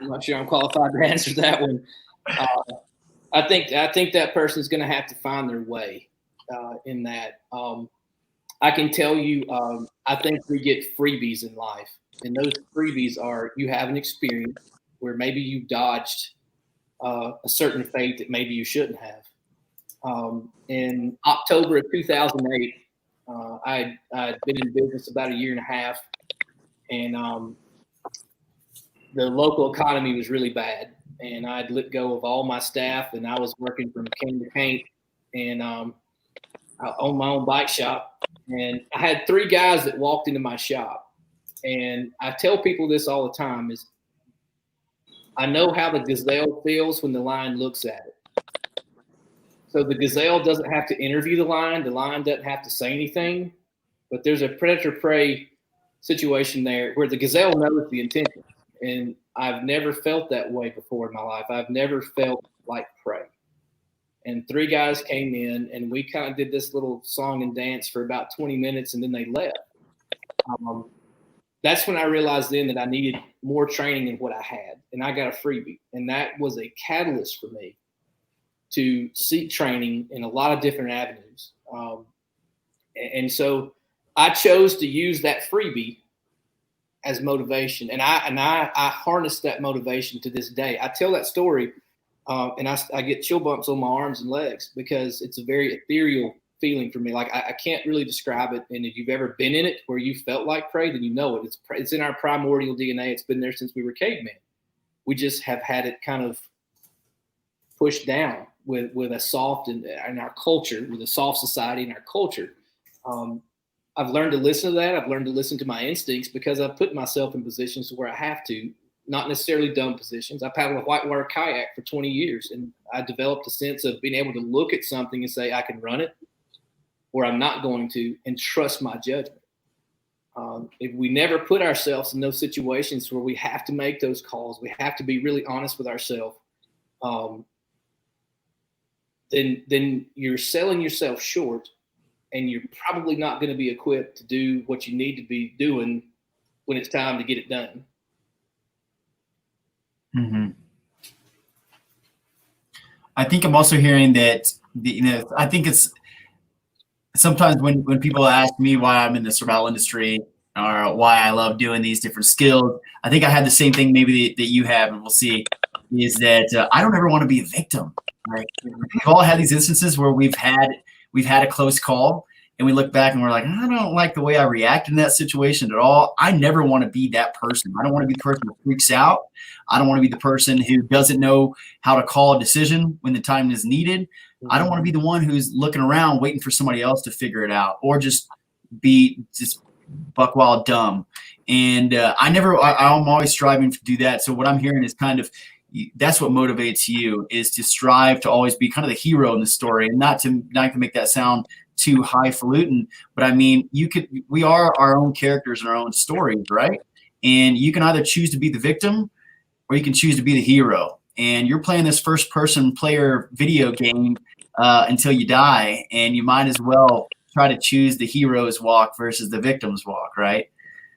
not sure I'm qualified to answer that one. I think that person's going to have to find their way in that. I can tell you, I think we get freebies in life. And those freebies are, you have an experience where maybe you dodged a certain fate that maybe you shouldn't have. In October of 2008, I'd been in business about 1.5 years, and the local economy was really bad. And I'd let go of all my staff, and I was working from cane to paint, and I owned my own bike shop. And I had 3 guys that walked into my shop. And I tell people this all the time is I know how the gazelle feels when the lion looks at it. So the gazelle doesn't have to interview the lion doesn't have to say anything, but there's a predator-prey situation there where the gazelle knows the intention. And I've never felt that way before in my life. I've never felt like prey. And 3 guys came in, and we kind of did this little song and dance for about 20 minutes, and then they left. That's when I realized then that I needed more training than what I had, and I got a freebie. And that was a catalyst for me to seek training in a lot of different avenues. And so I chose to use that freebie as motivation. And I harnessed that motivation to this day. I tell that story, and I get chill bumps on my arms and legs because it's a very ethereal feeling for me. Like I can't really describe it. And if you've ever been in it where you felt like prey, then you know it. It's in our primordial DNA. It's been there since we were cavemen. We just have had it kind of pushed down with a soft in our culture, with a soft society in our culture. I've learned to listen to that. I've learned to listen to my instincts because I've put myself in positions where I have to, not necessarily dumb positions. I paddled a whitewater kayak for 20 years, and I developed a sense of being able to look at something and say, I can run it, or I'm not going to, and trust my judgment. If we never put ourselves in those situations where we have to make those calls, we have to be really honest with ourselves, then you're selling yourself short, and you're probably not going to be equipped to do what you need to be doing when it's time to get it done. Mm-hmm. I think I'm also hearing that, I think it's sometimes when people ask me why I'm in the survival industry or why I love doing these different skills, I think I had the same thing maybe that you have, and we'll see, is that I don't ever want to be a victim. Right? We've all had these instances where we've had a close call, and we look back and we're like, I don't like the way I reacted in that situation at all. I never want to be that person. I don't want to be the person who freaks out. I don't want to be the person who doesn't know how to call a decision when the time is needed. I don't want to be the one who's looking around waiting for somebody else to figure it out, or just be just buck wild dumb. And I'm always striving to do that. So what I'm hearing is kind of, that's what motivates you, is to strive to always be kind of the hero in the story, and not to make that sound too highfalutin, but I mean, we are our own characters in our own stories, right? And you can either choose to be the victim, or you can choose to be the hero. And you're playing this first person player video game until you die, and you might as well try to choose the hero's walk versus the victim's walk, right?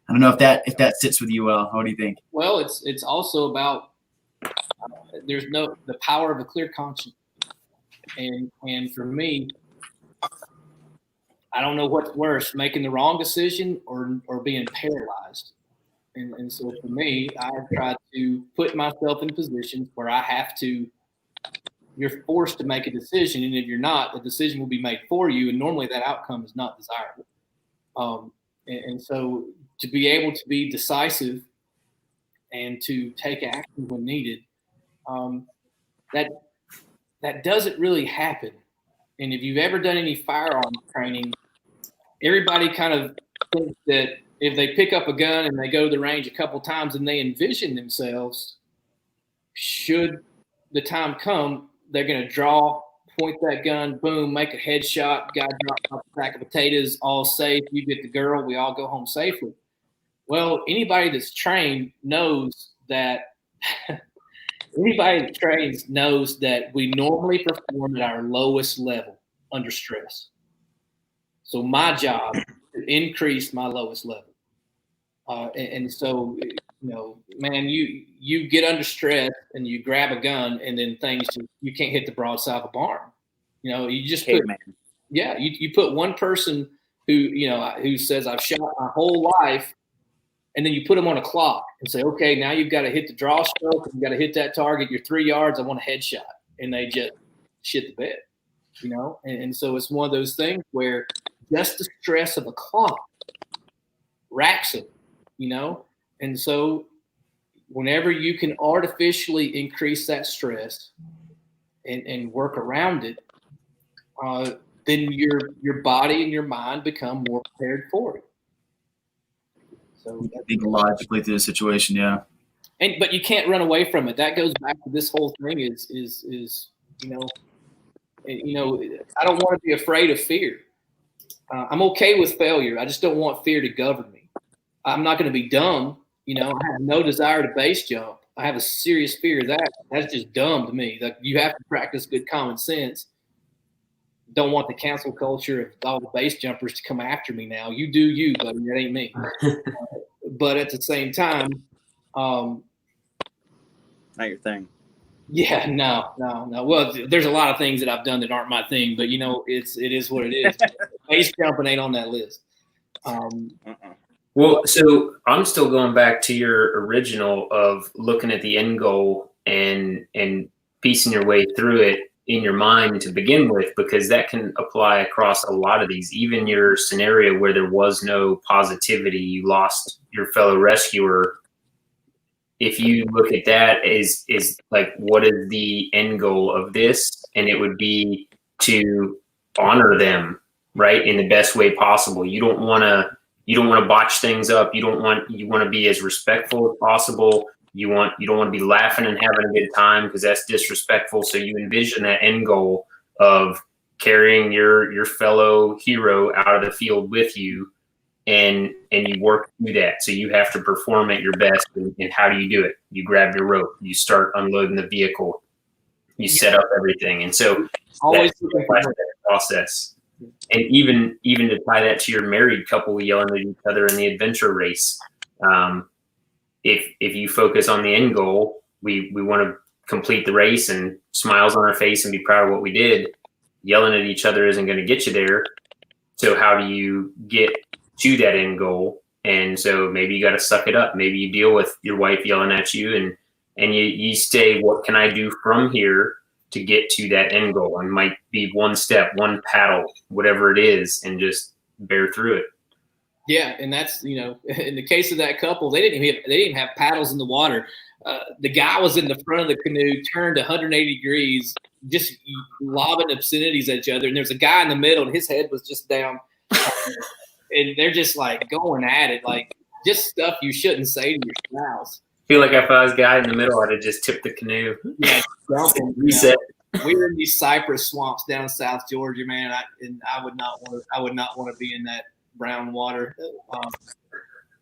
I don't know if that sits with you well. What do you think? Well, it's also about the power of a clear conscience, and for me, I don't know what's worse, making the wrong decision or being paralyzed. And so for me, I try to put myself in positions where you're forced to make a decision. And if you're not, the decision will be made for you. And normally that outcome is not desirable. And so to be able to be decisive and to take action when needed, that doesn't really happen. And if you've ever done any firearm training, everybody kind of thinks that if they pick up a gun and they go to the range a couple times and they envision themselves, should the time come, they're going to point that gun, boom, make a headshot, guy drops off a sack of potatoes, all safe, you get the girl, we all go home safely. Well, anybody that's trained knows that anybody that trains knows that we normally perform at our lowest level under stress. So my job is to increase my lowest level. And so, man, you get under stress and you grab a gun, and then you can't hit the broadside of a barn. You just you put one person who says, I've shot my whole life, and then you put them on a clock and say, okay, now you've got to hit the draw stroke, you've got to hit that target, you're 3 yards, I want a headshot. And they just shit the bed, and so it's one of those things where just the stress of a clock racks them, and so whenever you can artificially increase that stress and work around it, then your body and your mind become more prepared for it. So think logically through the situation, yeah. But you can't run away from it. That goes back to this whole thing is I don't want to be afraid of fear. I'm okay with failure. I just don't want fear to govern me. I'm not going to be dumb. I have no desire to base jump. I have a serious fear of that. That's just dumb to me. Like, you have to practice good common sense. Don't want the cancel culture of all the base jumpers to come after me now. You do you, buddy. That ain't me. But at the same time, not your thing. Yeah, no. Well, there's a lot of things that I've done that aren't my thing, but it is what it is. Base jumping ain't on that list. Well, so I'm still going back to your original of looking at the end goal and piecing your way through it in your mind to begin with, because that can apply across a lot of these. Even your scenario where there was no positivity, you lost your fellow rescuer. If you look at that is like, what is the end goal of this? And it would be to honor them, right, in the best way possible. You don't want to botch things up. You want to be as respectful as possible. You don't want to be laughing and having a good time, because that's disrespectful. So you envision that end goal of carrying your fellow hero out of the field with you, and you work through that. So you have to perform at your best. And how do you do it? You grab your rope. You start unloading the vehicle. You set up everything. And so always that process. And even to tie that to your married couple yelling at each other in the adventure race. If you focus on the end goal, we want to complete the race and smiles on our face and be proud of what we did. Yelling at each other isn't going to get you there. So how do you get to that end goal? And so maybe you got to suck it up. Maybe you deal with your wife yelling at you, and you say, what can I do from here to get to that end goal, and might be one step, one paddle, whatever it is, and just bear through it. Yeah, and that's, you know, in the case of that couple, they didn't even have paddles in the water. The guy was in the front of the canoe, turned 180 degrees, just lobbing obscenities at each other, and there's a guy in the middle, and his head was just down, and they're just like going at it, like just stuff you shouldn't say to your spouse. I feel like if I was a guy in the middle, I'd have just tipped the canoe. Yeah, jumping, reset. We were in these cypress swamps down in South Georgia, man. I would not want to be in that brown water.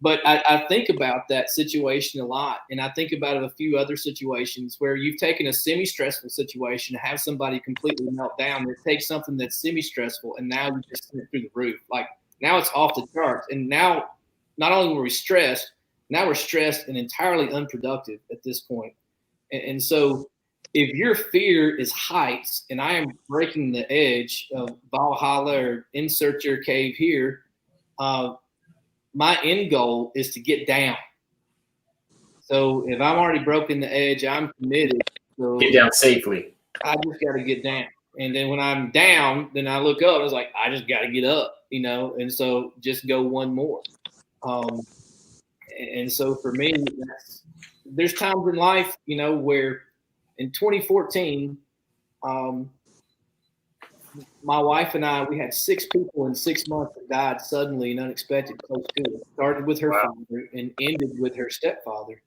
But I think about that situation a lot, and I think about a few other situations where you've taken a semi-stressful situation to have somebody completely melt down. It takes something that's semi-stressful, and now you just send it through the roof. Like now it's off the charts, and now not only were we stressed, now we're stressed and entirely unproductive at this point. And so if your fear is heights, and I am breaking the edge of Valhalla or insert your cave here, my end goal is to get down. So if I'm already broken the edge, I'm committed. So Get down safely. I just got to get down. And then when I'm down, then I look up. I was like, I just got to get up, you know. And so just go one more. And so for me, there's times in life, you know, where in 2014, my wife and I, we had 6 people in 6 months that died suddenly and unexpected close to it. Started with her father and ended with her stepfather.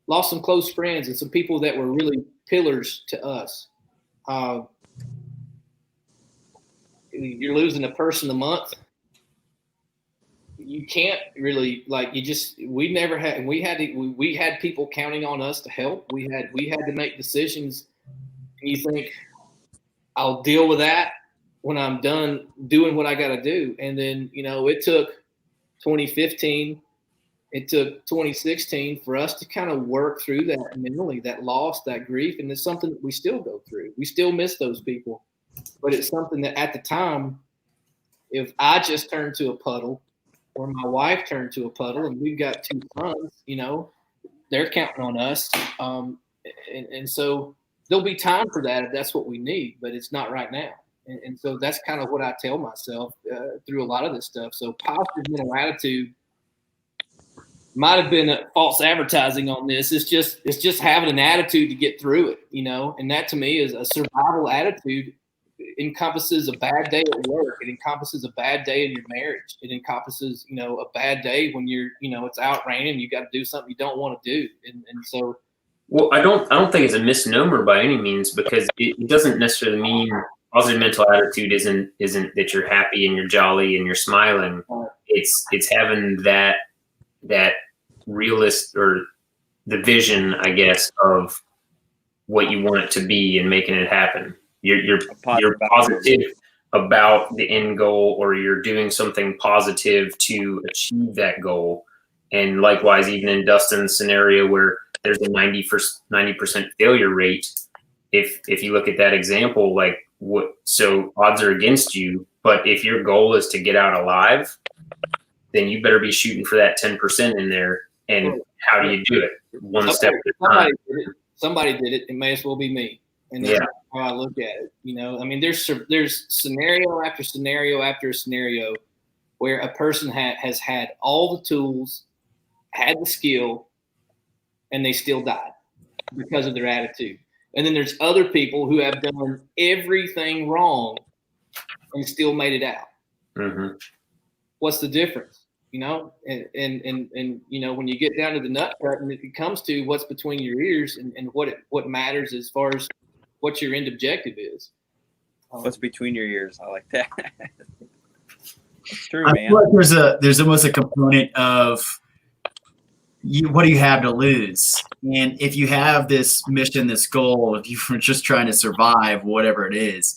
Lost some close friends and some people that were really pillars to us. You're losing a person a month. You can't really, like, we had people counting on us to help. We had to make decisions. And you think, I'll deal with that when I'm done doing what I got to do. And then, you know, it took 2015, it took 2016 for us to kind of work through that mentally, that loss, that grief. And it's something that we still go through. We still miss those people. But it's something that at the time, if I just turned to a puddle or my wife turned to a puddle, and we've got 2 sons, you know, they're counting on us. And so there'll be time for that if that's what we need, but it's not right now. And so that's kind of what I tell myself through a lot of this stuff. So positive mental attitude might have been a false advertising on this. It's just having an attitude to get through it, you know, and that to me is a survival attitude. Encompasses a bad day at work. It encompasses a bad day in your marriage. It encompasses, you know, a bad day when you're, you know, it's out raining, you got to do something you don't want to do. And so, well, I don't think it's a misnomer by any means, because it doesn't necessarily mean positive mental attitude isn't that you're happy and you're jolly and you're smiling. It's having that realist, or the vision, I guess, of what you want it to be and making it happen. You're positive about the end goal, or you're doing something positive to achieve that goal. And likewise, even in Dustin's scenario where there's a 90% failure rate, if you look at that example, like so odds are against you, but if your goal is to get out alive, then you better be shooting for that 10% in there. And how do you do it? One step at a time. Somebody did it. It may as well be me. And that's how I look at it. You know, I mean, there's scenario after scenario after scenario where a person has had all the tools, had the skill, and they still died because of their attitude. And then there's other people who have done everything wrong and still made it out. Mm-hmm. What's the difference? You know, and you know, when you get down to the nut cut, and it comes to what's between your ears and what matters as far as what your end objective is. What's between your ears? I like that. It's true, I man. feel like there's almost a component of what do you have to lose? And if you have this mission, this goal, if you're just trying to survive, whatever it is,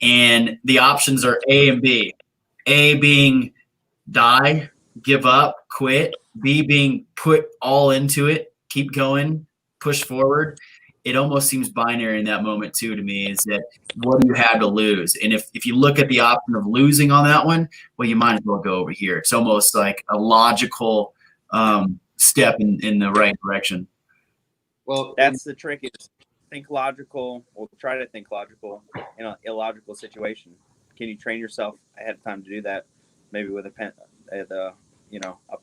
and the options are A and B. A being die, give up, quit. B being put all into it, keep going, push forward. It almost seems binary in that moment too to me, is that what do you have to lose? And if you look at the option of losing on that one, well, you might as well go over here. It's almost like a logical step in the right direction. Well, that's the trickiest think logical. Well, try to think logical in an illogical situation. Can you train yourself ahead of time to do that? Maybe with a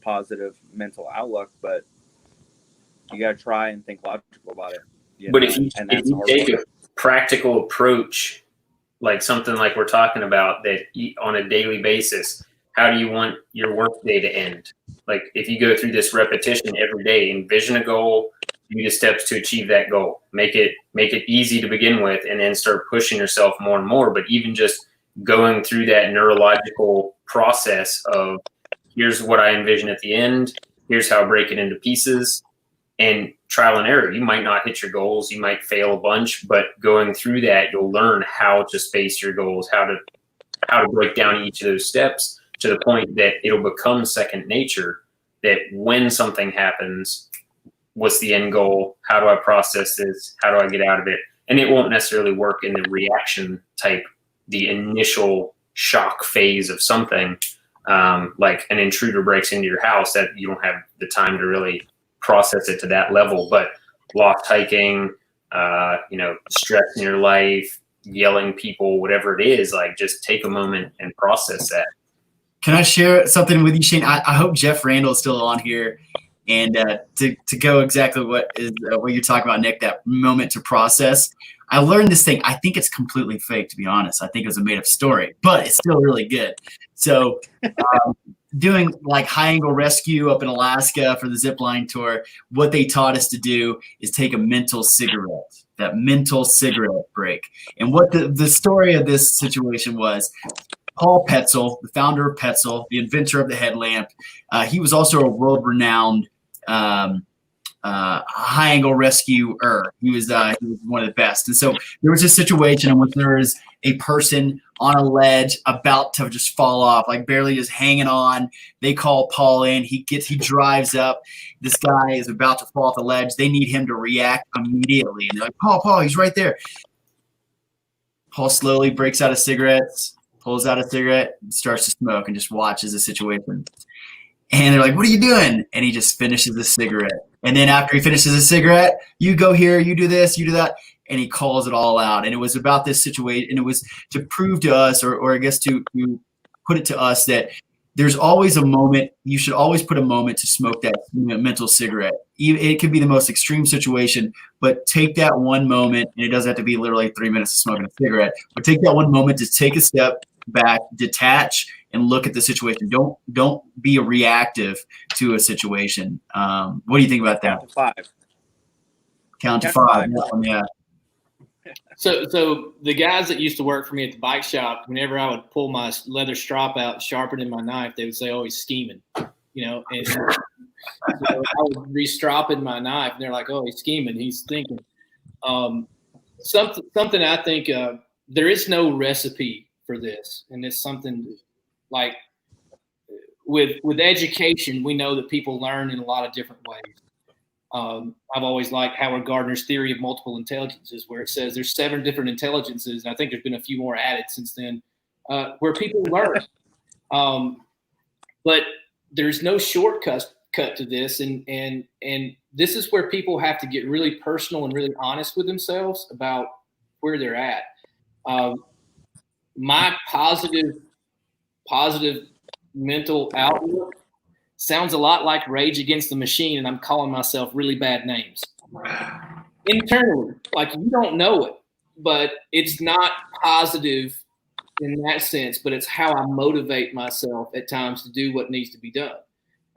positive mental outlook, but you got to try and think logical about it. But if you take a practical approach, like something like we're talking about, that on a daily basis, how do you want your work day to end? Like if you go through this repetition every day, envision a goal, do the steps to achieve that goal, make it easy to begin with, and then start pushing yourself more and more. But even just going through that neurological process of here's what I envision at the end, here's how I break it into pieces, and trial and error. You might not hit your goals, you might fail a bunch, but going through that, you'll learn how to space your goals, how to break down each of those steps to the point that it'll become second nature, that when something happens, what's the end goal? How do I process this? How do I get out of it? And it won't necessarily work in the reaction type, the initial shock phase of something, like an intruder breaks into your house, that you don't have the time to really process it to that level. But lost hiking, stress in your life, yelling people, whatever it is, like just take a moment and process that. Can I share something with you, Shane? I hope Jeff Randall is still on here. And to go exactly what you're talking about, Nick, that moment to process. I learned this thing. I think it's completely fake, to be honest. I think it was a made-up story, but it's still really good. So doing like high angle rescue up in Alaska for the zip line tour, what they taught us to do is take a mental cigarette, that mental cigarette break. And what the story of this situation was, Paul Petzl, the founder of Petzl, the inventor of the headlamp, he was also a world-renowned high-angle rescuer. He was one of the best. And so there was a situation in which there was a person on a ledge about to just fall off, like barely just hanging on. They call Paul in. He drives up. This guy is about to fall off the ledge. They need him to react immediately. And they're like, Paul, he's right there. Paul slowly breaks out of cigarettes, pulls out a cigarette, starts to smoke, and just watches the situation. And they're like, what are you doing? And he just finishes the cigarette. And then after he finishes the cigarette, you go here, you do this, you do that. And he calls it all out. And it was about this situation. And it was to prove to us, or I guess to put it to us, that there's always a moment. You should always put a moment to smoke that mental cigarette. It could be the most extreme situation, but take that one moment. And it doesn't have to be literally 3 minutes of smoking a cigarette, but take that one moment to take a step back, detach, and look at the situation. Don't be reactive to a situation. What do you think about that? Count to five. Yeah. So the guys that used to work for me at the bike shop, whenever I would pull my leather strop out, sharpening my knife, they would say, "Oh, he's scheming," And so I would re-stropping my knife, and they're like, "Oh, he's scheming. He's thinking." Something I think there is no recipe for this, and it's something like with education, we know that people learn in a lot of different ways. I've always liked Howard Gardner's theory of multiple intelligences, where it says there's 7 different intelligences, and I think there's been a few more added since then, where people learn. But there's no shortcut to this, and this is where people have to get really personal and really honest with themselves about where they're at. My positive mental outlook sounds a lot like Rage Against the Machine, and I'm calling myself really bad names. Internally, like you don't know it, but it's not positive in that sense, but it's how I motivate myself at times to do what needs to be done.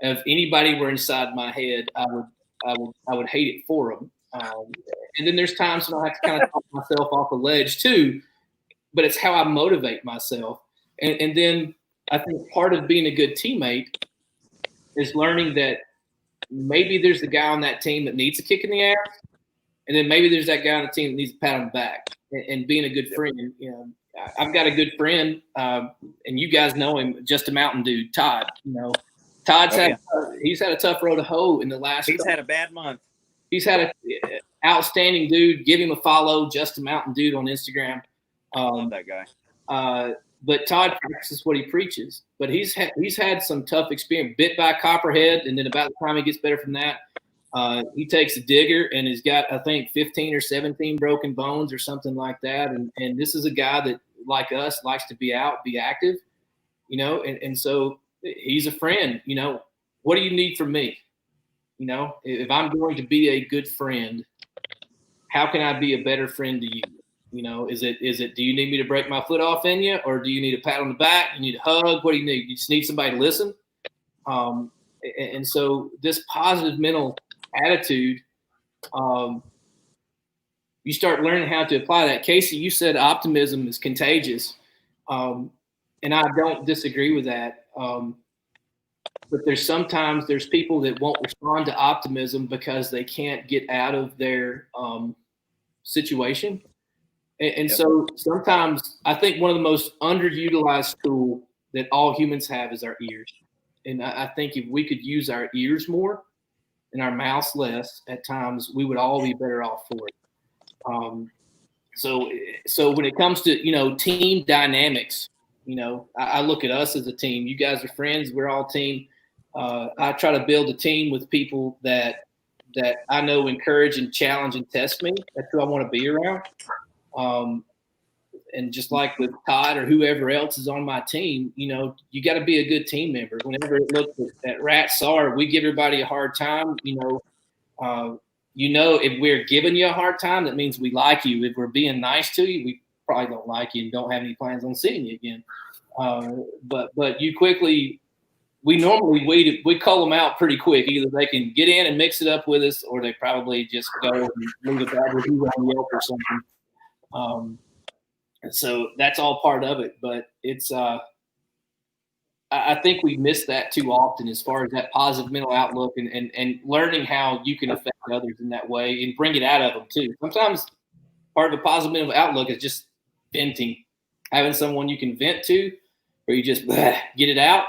If anybody were inside my head, I would hate it for them. And then there's times when I have to kind of talk myself off a ledge too, but it's how I motivate myself. And then I think part of being a good teammate is learning that maybe there's the guy on that team that needs a kick in the ass, and then maybe there's that guy on the team that needs a pat on the back. And being a good friend, I've got a good friend, and you guys know him, just a mountain dude, Todd. Todd's he's had a tough road to hoe in the last. He's had a bad month. He's had an outstanding dude. Give him a follow, just a mountain dude on Instagram. Love that guy. But Todd practices what he preaches. But he's had some tough experience. Bit by a copperhead, and then about the time he gets better from that, He takes a digger and has got, I think, 15 or 17 broken bones or something like that. And this is a guy that, like us, likes to be out, be active, you know, and so he's a friend. You know, what do you need from me? You know, if I'm going to be a good friend, how can I be a better friend to you? You know, is it, do you need me to break my foot off in you, or do you need a pat on the back? You need a hug? What do you need? You just need somebody to listen. And so this positive mental attitude, you start learning how to apply that. Casey, you said optimism is contagious. And I don't disagree with that. But sometimes there's people that won't respond to optimism because they can't get out of their situation. And so sometimes I think one of the most underutilized tools that all humans have is our ears. And I think if we could use our ears more and our mouths less at times, we would all be better off for it. So when it comes to, you know, team dynamics, you know, I look at us as a team. You guys are friends. We're all team. I try to build a team with people that I know encourage and challenge and test me. That's who I want to be around. And just like with Todd or whoever else is on my team, you know, you got to be a good team member. Whenever it looks at SAR, we give everybody a hard time. You know, if we're giving you a hard time, that means we like you. If we're being nice to you, we probably don't like you and don't have any plans on seeing you again. But you quickly, we call them out pretty quick. Either they can get in and mix it up with us, or they probably just go and leave a bad review on Yelp or something. So that's all part of it. But it's I think we miss that too often, as far as that positive mental outlook and learning how you can affect others in that way and bring it out of them too. Sometimes part of a positive mental outlook is just venting, having someone you can vent to, where you just get it out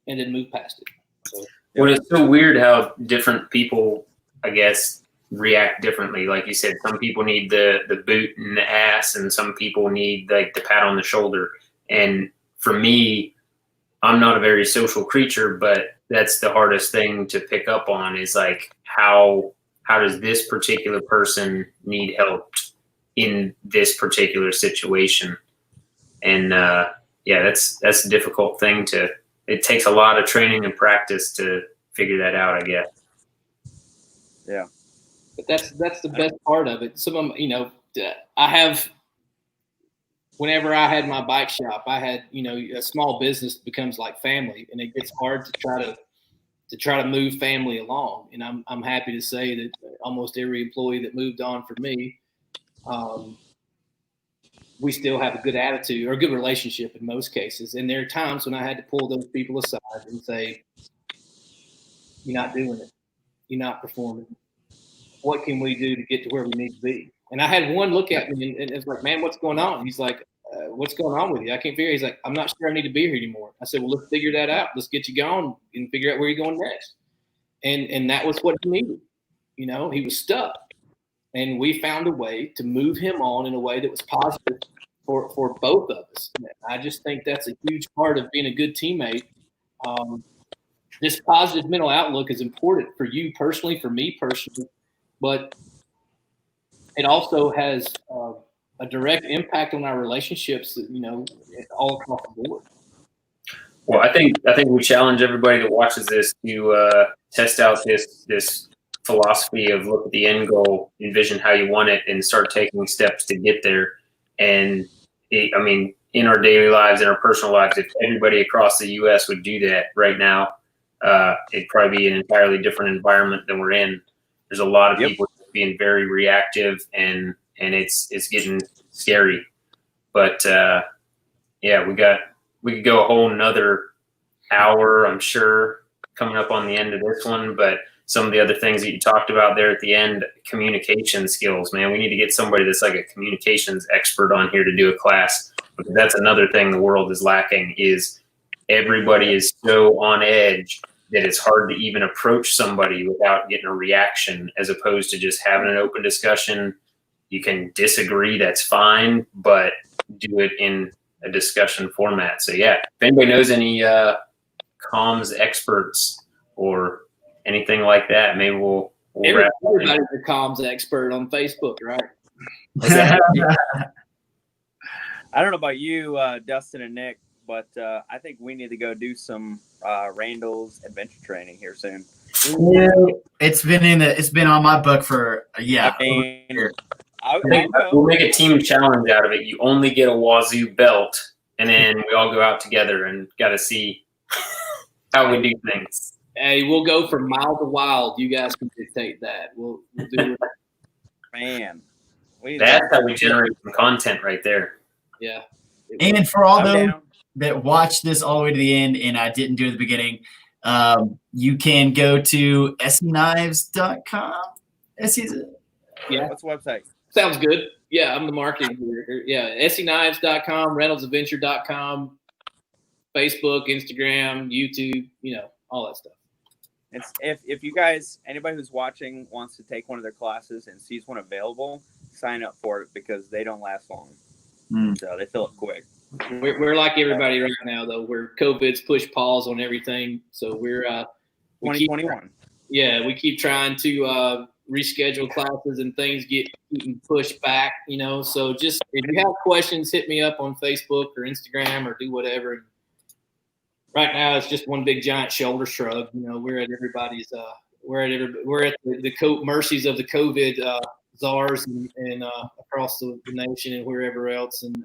and then move past it. So, well, it's so weird how different people, I guess, react differently. Like you said, some people need the boot in the ass, and some people need like the pat on the shoulder. And for me, I'm not a very social creature, but that's the hardest thing to pick up on, is like how does this particular person need help in this particular situation? And that's a difficult thing it takes a lot of training and practice to figure that out, I guess. Yeah. But that's the best part of it. Some of them, you know, whenever I had my bike shop, I had, you know, a small business becomes like family, and it gets hard to try to move family along. And I'm happy to say that almost every employee that moved on for me, we still have a good attitude or a good relationship in most cases. And there are times when I had to pull those people aside and say, "You're not doing it. You're not performing. What can we do to get to where we need to be?" And I had one look at me and it's like, "Man, what's going on?" He's like, "What's going on with you? I can't figure it." He's like, "I'm not sure I need to be here anymore." I said, "Well, let's figure that out. Let's get you going and figure out where you're going next." And that was what he needed. You know, he was stuck. And we found a way to move him on in a way that was positive for both of us. And I just think that's a huge part of being a good teammate. This positive mental outlook is important for you personally, for me personally, but it also has a direct impact on our relationships, you know, all across the board. Well, I think we challenge everybody that watches this to test out this philosophy of look at the end goal, envision how you want it, and start taking steps to get there. And I mean, in our daily lives, in our personal lives, if everybody across the U.S. would do that right now, it'd probably be an entirely different environment than we're in. There's a lot of people being very reactive, and it's getting scary. But we could go a whole another hour, I'm sure, coming up on the end of this one. But some of the other things that you talked about there at the end, communication skills, man, we need to get somebody that's like a communications expert on here to do a class, because that's another thing the world is lacking, is everybody is so on edge that it's hard to even approach somebody without getting a reaction, as opposed to just having an open discussion. You can disagree, that's fine, but do it in a discussion format. So yeah, if anybody knows any comms experts or anything like that, maybe we'll we'll wrap up. Everybody's a comms expert on Facebook, right? I don't know about you, Dustin and Nick, but I think we need to go do some Randall's adventure training here soon. Yeah, it's been on my book for I mean, We'll make a team challenge out of it. You only get a Wazoo belt, and then we all go out together and got to see how we do things. Hey, we'll go from mild to wild. You guys can dictate that. We'll do it. Man, That's how we generate some content right there. Yeah. And for all those down. that watched this all the way to the end, and I didn't do it at the beginning, you can go to SKILLSeries.com. Yeah. What's the website? Sounds good. Yeah, I'm the marketing here. Yeah, ESEEKnives.com, ReynoldsAdventure.com, Facebook, Instagram, YouTube, all that stuff. It's if you guys, anybody who's watching wants to take one of their classes and sees one available, sign up for it because they don't last long. So they fill up quick. We're like everybody right now, though. Where COVID's pushed pause on everything, so we're 2021. We keep trying to reschedule classes and things getting pushed back. So just if you have questions, hit me up on Facebook or Instagram or do whatever. Right now, it's just one big giant shoulder shrug. We're at everybody's. We're at the mercies of the COVID czars and across the nation and wherever else. And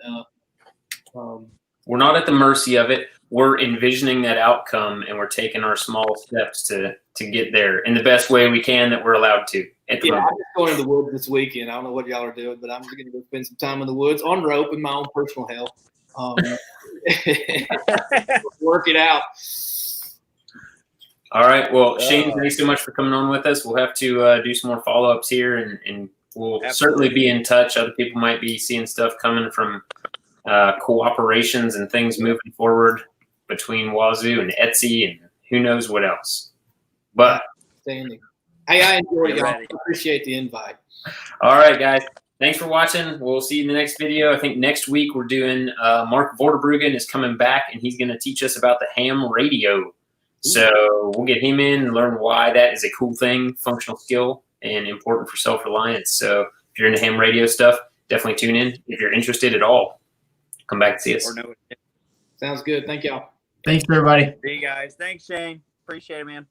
we're not at the mercy of it. We're envisioning that outcome, and we're taking our small steps to get there in the best way we can that we're allowed to. I'm just going to the woods this weekend. I don't know what y'all are doing, but I'm just going to go spend some time in the woods on rope in my own personal hell. Work it out. All right. Well, Shane, thanks so much for coming on with us. We'll have to do some more follow-ups here, and we'll certainly be in touch. Other people might be seeing stuff coming from cooperations and things moving forward between Wazoo and ESEE and who knows what else. But standing. Hey, I enjoyed it. I appreciate the invite. All right, guys. Thanks for watching. We'll see you in the next video. I think next week we're doing Mark Vorderbruggen is coming back, and he's going to teach us about the ham radio. So we'll get him in and learn why that is a cool thing, functional skill, and important for self-reliance. So if you're into ham radio stuff, definitely tune in. If you're interested at all, come back and see us. Sounds good. Thank y'all. Thanks, everybody. See you guys. Thanks, Shane. Appreciate it, man.